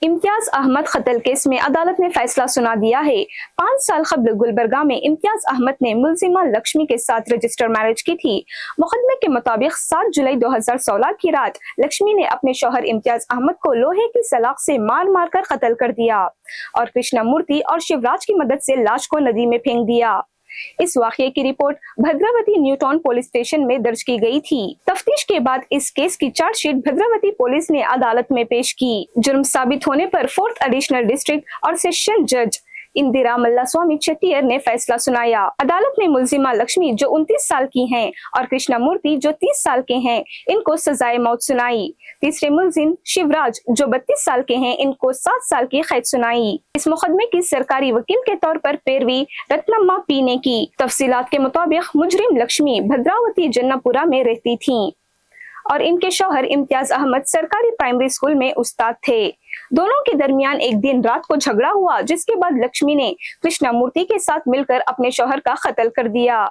इम्तियाज अहमद कत्ल केस में अदालत ने फैसला सुना दिया है। 5 साल कबल गुलबर्गा में इम्तियाज अहमद ने मुलजिमा लक्ष्मी के साथ रजिस्टर मैरिज की थी। मुकदमे के मुताबिक 7 जुलाई 2016 की रात लक्ष्मी ने अपने शौहर इम्तियाज अहमद को लोहे की सलाख से मार मार कर कत्ल कर दिया और कृष्णमूर्ति और शिवराज की मदद से लाश को नदी में फेंक दिया। इस वाकये की report Bhadravati new town police station में दर्ज की गई थी। तफ्तीश के बाद इस केस की चार्जशीट भद्रावती पुलिस ने अदालत में पेश की। जुर्म साबित होने पर 4th एडिशनल डिस्ट्रिक्ट और सेशन जज इंदिरा मल्लास्वामी चेट्टियर ने फैसला सुनाया। अदालत ने मुलजिमा लक्ष्मी जो 29 साल की हैं और कृष्णमूर्ति जो 30 साल के हैं, इनको सजाए मौत सुनाई। तीसरे मुलजिम शिवराज जो 32 साल के हैं, इनको 7 साल की कैद सुनाई। इस मुकदमे की सरकारी वकील के तौर पर पैरवी रत्नम्मा पी ने की। तफसीलात के मुताबिक मुजरिम लक्ष्मी भद्रावती जन्नापुरा में रहती थी और इनके शौहर इम्तियाज अहमद सरकारी प्राइमरी स्कूल में उस्ताद थे। दोनों के दरमियान एक दिन रात को झगड़ा हुआ, जिसके बाद लक्ष्मी ने कृष्णमूर्ति के साथ मिलकर अपने शौहर का कत्ल कर दिया।